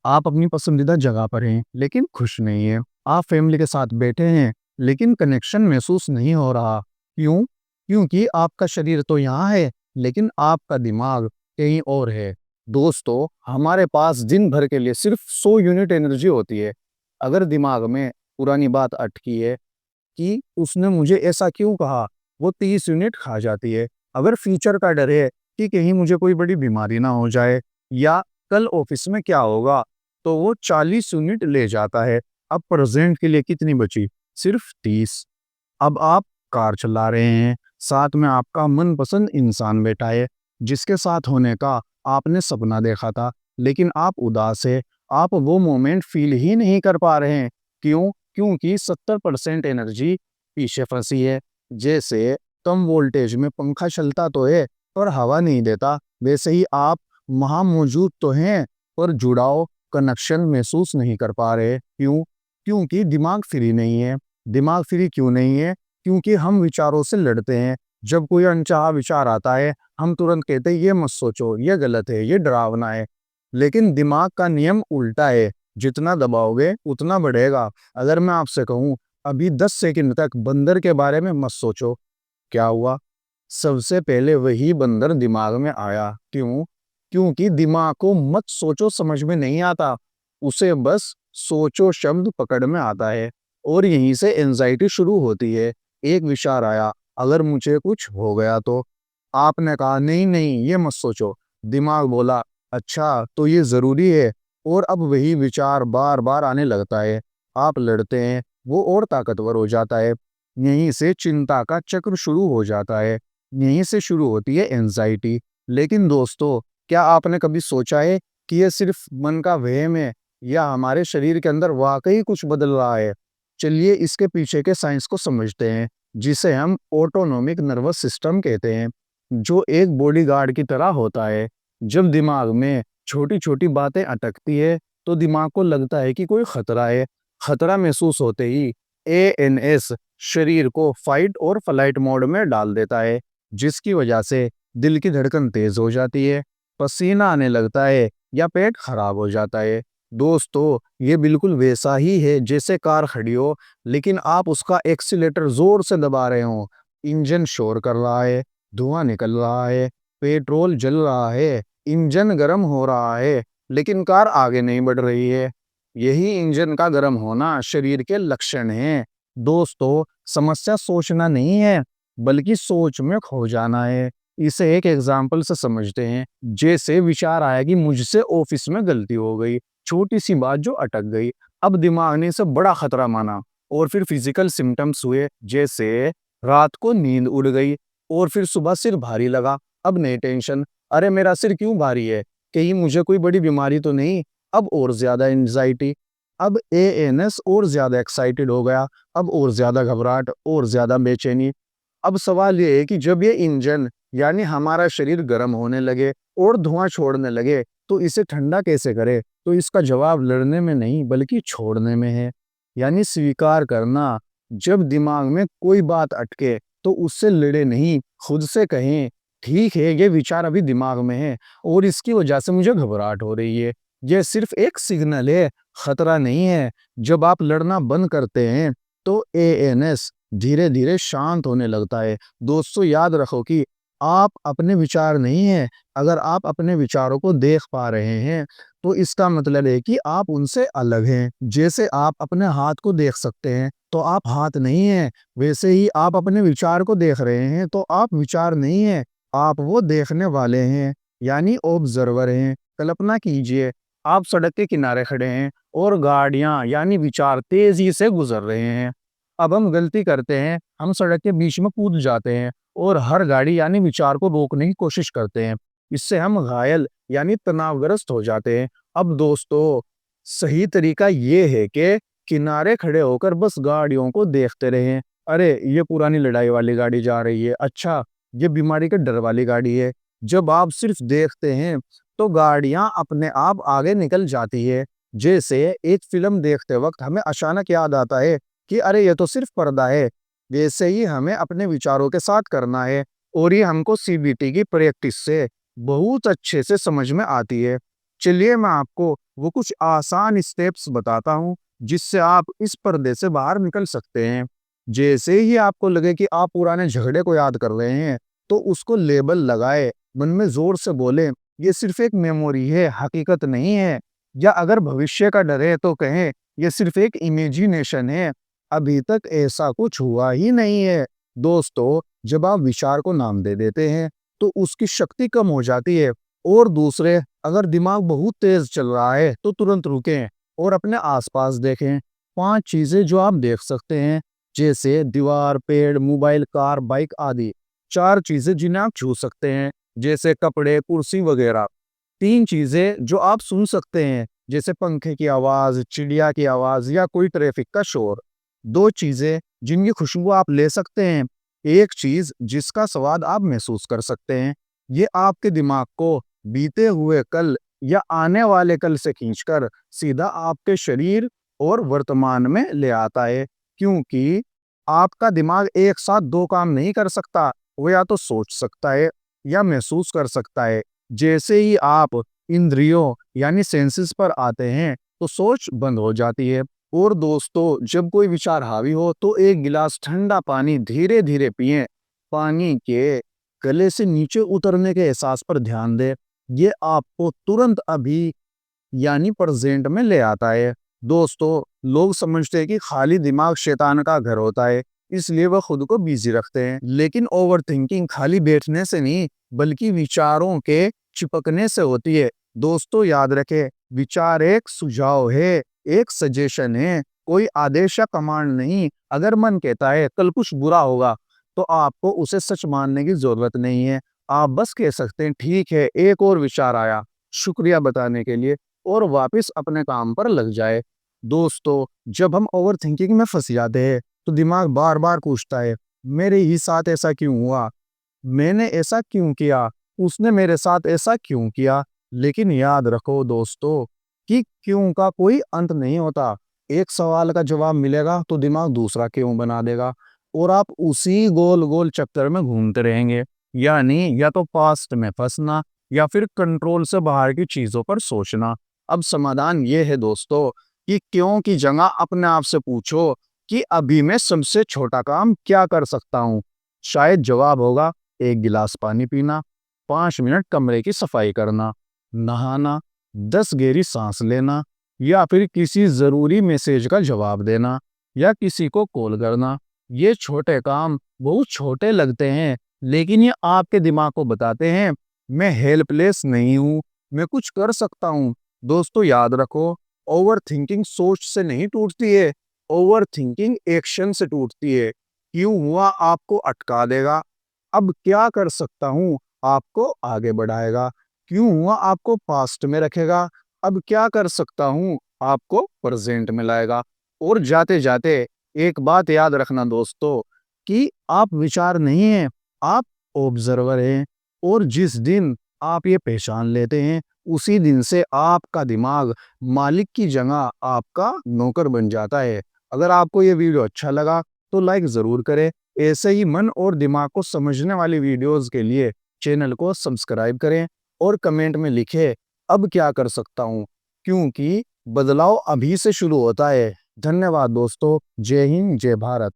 आप अपनी पसंदीदा जगह पर हैं, लेकिन खुश नहीं हैं। आप फैमिली के साथ बैठे हैं, लेकिन कनेक्शन महसूस नहीं हो रहा। क्यों? क्योंकि आपका शरीर तो यहाँ है, लेकिन आपका दिमाग कहीं और है। दोस्तों, हमारे पास दिन भर के लिए सिर्फ 100 यूनिट एनर्जी होती है। अगर दिमाग में पुरानी बात अटकी है कि उसने मुझे ऐसा क्यों कहा, वो 30 यूनिट खा जाती है। अगर फ्यूचर का डर है कि कहीं मुझे कोई बड़ी बीमारी ना हो जाए या कल ऑफिस में क्या होगा, तो वो 40 यूनिट ले जाता है। अब प्रेजेंट के लिए कितनी बची? सिर्फ 30। अब आप कार चला रहे हैं, साथ में आपका मनपसंद इंसान बैठा है, जिसके साथ होने का आपने सपना देखा था, लेकिन आप उदास है। आप वो मोमेंट फील ही नहीं कर पा रहे हैं। क्यों? क्योंकि 70% एनर्जी पीछे फंसी है। जैसे कम वोल्टेज में पंखा चलता तो है, पर हवा नहीं देता, वैसे ही आप वहाँ मौजूद तो हैं, पर जुड़ाव, कनेक्शन महसूस नहीं कर पा रहे। क्यों? क्योंकि दिमाग फ्री नहीं है। दिमाग फ्री क्यों नहीं है? क्योंकि हम विचारों से लड़ते हैं। जब कोई अनचाहा विचार आता है, हम तुरंत कहते हैं ये मत सोचो, ये गलत है, ये डरावना है। लेकिन दिमाग का नियम उल्टा है, जितना दबाओगे उतना बढ़ेगा। अगर मैं आपसे कहूँ अभी 10 सेकंड तक बंदर के बारे में मत सोचो, क्या हुआ? सबसे पहले वही बंदर दिमाग में आया। क्यों? क्योंकि दिमाग को मत सोचो समझ में नहीं आता, उसे बस सोचो शब्द पकड़ में आता है। और यहीं से एंजाइटी शुरू होती है। एक विचार आया, अगर मुझे कुछ हो गया तो? आपने कहा नहीं नहीं ये मत सोचो। दिमाग बोला अच्छा तो ये जरूरी है। और अब वही विचार बार बार आने लगता है। आप लड़ते हैं, वो और ताकतवर हो जाता है। यहीं से चिंता का चक्र शुरू हो जाता है। यहीं से शुरू होती है एंजाइटी। लेकिन दोस्तों, क्या आपने कभी सोचा है कि ये सिर्फ मन का वहम है या हमारे शरीर के अंदर वाकई कुछ बदल रहा है? चलिए इसके पीछे के साइंस को समझते हैं, जिसे हम ऑटोनोमिक नर्वस सिस्टम कहते हैं, जो एक बॉडीगार्ड की तरह होता है। जब दिमाग में छोटी छोटी बातें अटकती है, तो दिमाग को लगता है कि कोई खतरा है। खतरा महसूस होते ही एएनएस शरीर को फाइट और फ्लाइट मोड में डाल देता है, जिसकी वजह से दिल की धड़कन तेज हो जाती है, पसीना आने लगता है या पेट खराब हो जाता है। दोस्तों, ये बिल्कुल वैसा ही है जैसे कार खड़ी हो, लेकिन आप उसका एक्सीलेटर जोर से दबा रहे हो। इंजन शोर कर रहा है, धुआं निकल रहा है, पेट्रोल जल रहा है, इंजन गर्म हो रहा है, लेकिन कार आगे नहीं बढ़ रही है। यही इंजन का गर्म होना शरीर के लक्षण हैं। दोस्तों, समस्या सोचना नहीं है, बल्कि सोच में खो जाना है। इसे एक एग्जाम्पल से समझते हैं। जैसे विचार आया कि मुझसे ऑफिस में गलती हो गई, छोटी सी बात जो अटक गई। अब दिमाग ने इसे बड़ा खतरा माना, और फिर फिजिकल सिम्टम्स हुए, जैसे रात को नींद उड़ गई, और फिर सुबह सिर भारी लगा। अब नई टेंशन, अरे मेरा सिर क्यों भारी है, कहीं मुझे कोई बड़ी बीमारी तो नहीं? अब और ज्यादा एंजाइटी। अब एएनएस और ज्यादा एक्साइटेड हो गया। अब और ज्यादा घबराहट और ज्यादा बेचैनी। अब सवाल ये है कि जब ये इंजन यानी हमारा शरीर गर्म होने लगे और धुआं छोड़ने लगे, तो इसे ठंडा कैसे करे? तो इसका जवाब लड़ने में नहीं, बल्कि छोड़ने में है। यानी स्वीकार करना। जब दिमाग में कोई बात अटके, तो उससे लड़े नहीं, खुद से कहें ठीक है ये विचार अभी दिमाग में है, और इसकी वजह से मुझे घबराहट हो रही है। यह सिर्फ एक सिग्नल है, खतरा नहीं है। जब आप लड़ना बंद करते हैं, तो एएनएस धीरे धीरे शांत होने लगता है। दोस्तों, याद रखो कि आप अपने विचार नहीं हैं। अगर आप अपने विचारों को देख पा रहे हैं, तो इसका मतलब है कि आप उनसे अलग हैं। जैसे आप अपने हाथ को देख सकते हैं, तो आप हाथ नहीं हैं, वैसे ही आप अपने विचार को देख रहे हैं, तो आप विचार नहीं हैं, आप वो देखने वाले हैं, यानी ऑब्जर्वर हैं। कल्पना कीजिए, आप सड़क के किनारे खड़े हैं और गाड़ियां यानी विचार तेजी से गुजर रहे हैं। अब हम गलती करते हैं, हम सड़क के बीच में कूद जाते हैं और हर गाड़ी यानी विचार को रोकने की कोशिश करते हैं। इससे हम घायल यानी तनावग्रस्त हो जाते हैं। अब दोस्तों, सही तरीका ये है कि किनारे खड़े होकर बस गाड़ियों को देखते रहें। अरे ये पुरानी लड़ाई वाली गाड़ी जा रही है, अच्छा ये बीमारी के डर वाली गाड़ी है। जब आप सिर्फ देखते हैं, तो गाड़ियां अपने आप आगे निकल जाती है। जैसे एक फिल्म देखते वक्त हमें अचानक याद आता है कि अरे ये तो सिर्फ पर्दा है, वैसे ही हमें अपने विचारों के साथ करना है। और ये हमको सीबीटी की प्रैक्टिस से बहुत अच्छे से समझ में आती है। चलिए मैं आपको वो कुछ आसान स्टेप्स बताता हूँ जिससे आप इस पर्दे से बाहर निकल सकते हैं। जैसे ही आपको लगे कि आप पुराने झगड़े को याद कर रहे हैं, तो उसको लेबल लगाए, मन में जोर से बोले, ये सिर्फ एक मेमोरी है, हकीकत नहीं है। या अगर भविष्य का डर है तो कहें, ये सिर्फ एक इमेजिनेशन है, अभी तक ऐसा कुछ हुआ ही नहीं है। दोस्तों, जब आप विचार को नाम दे देते हैं, तो उसकी शक्ति कम हो जाती है। और दूसरे, अगर दिमाग बहुत तेज चल रहा है तो तुरंत रुकें और अपने आसपास देखें। 5 चीजें जो आप देख सकते हैं, जैसे दीवार, पेड़, मोबाइल, कार, बाइक आदि। 4 चीजें जिन्हें आप छू सकते हैं, जैसे कपड़े, कुर्सी वगैरह। 3 चीजें जो आप सुन सकते हैं, जैसे पंखे की आवाज, चिड़िया की आवाज या कोई ट्रैफिक का शोर। 2 चीजें जिनकी खुशबू आप ले सकते हैं। 1 चीज जिसका स्वाद आप महसूस कर सकते हैं। ये आपके दिमाग को बीते हुए कल या आने वाले कल से खींचकर सीधा आपके शरीर और वर्तमान में ले आता है। क्योंकि आपका दिमाग एक साथ 2 काम नहीं कर सकता। वो या तो सोच सकता है या महसूस कर सकता है। जैसे ही आप इंद्रियों यानी सेंसेस पर आते हैं, तो सोच बंद हो जाती है। और दोस्तों, जब कोई विचार हावी हो तो 1 गिलास ठंडा पानी धीरे-धीरे पिएं। पानी के गले से नीचे उतरने के एहसास पर ध्यान दें। ये आपको तुरंत अभी यानी प्रेजेंट में ले आता है। दोस्तों, लोग समझते हैं कि खाली दिमाग शैतान का घर होता है, इसलिए वह खुद को बिजी रखते हैं। लेकिन ओवर थिंकिंग खाली बैठने से नहीं, बल्कि विचारों के चिपकने से होती है। दोस्तों, याद रखें, विचार एक सुझाव है, एक सजेशन है, कोई आदेश या कमांड नहीं। अगर मन कहता है कल कुछ बुरा होगा, तो आपको उसे सच मानने की जरूरत नहीं है। आप बस कह सकते हैं, ठीक है, एक और विचार आया, शुक्रिया बताने के लिए, और वापस अपने काम पर लग जाए। दोस्तों, जब हम ओवर थिंकिंग में फंस जाते हैं, तो दिमाग बार बार पूछता है, मेरे ही साथ ऐसा क्यों हुआ, मैंने ऐसा क्यों किया, उसने मेरे साथ ऐसा क्यों किया। लेकिन याद रखो दोस्तों, कि क्यों का कोई अंत नहीं होता। एक सवाल का जवाब मिलेगा तो दिमाग दूसरा क्यों बना देगा, और आप उसी गोल गोल चक्कर में घूमते रहेंगे। यानी या तो पास्ट में फंसना, या फिर कंट्रोल से बाहर की चीजों पर सोचना। अब समाधान ये है दोस्तों, कि क्यों की जगह अपने आप से पूछो कि अभी मैं सबसे छोटा काम क्या कर सकता हूँ। शायद जवाब होगा 1 गिलास पानी पीना, 5 मिनट कमरे की सफाई करना, नहाना, 10 गहरी सांस लेना, या फिर किसी जरूरी मैसेज का जवाब देना, या किसी को कॉल करना। ये छोटे काम बहुत छोटे लगते हैं, लेकिन ये आपके दिमाग को बताते हैं, मैं हेल्पलेस नहीं हूँ, मैं कुछ कर सकता हूँ। दोस्तों, याद रखो, ओवर थिंकिंग सोच से नहीं टूटती है, ओवर थिंकिंग एक्शन से टूटती है। क्यों हुआ आपको अटका देगा, अब क्या कर सकता हूँ आपको आगे बढ़ाएगा। क्यों हुआ आपको पास्ट में रखेगा, अब क्या कर सकता हूँ आपको प्रेजेंट में लाएगा। और जाते जाते एक बात याद रखना दोस्तों, कि आप विचार नहीं हैं, आप ऑब्जर्वर हैं। और जिस दिन आप ये पहचान लेते हैं, उसी दिन से आपका दिमाग मालिक की जगह आपका नौकर बन जाता है। अगर आपको ये वीडियो अच्छा लगा, तो लाइक ज़रूर करें। ऐसे ही मन और दिमाग को समझने वाली वीडियोस के लिए चैनल को सब्सक्राइब करें, और कमेंट में लिखें, अब क्या कर सकता हूँ, क्योंकि बदलाव अभी से शुरू होता है। धन्यवाद दोस्तों। जय हिंद, जय भारत।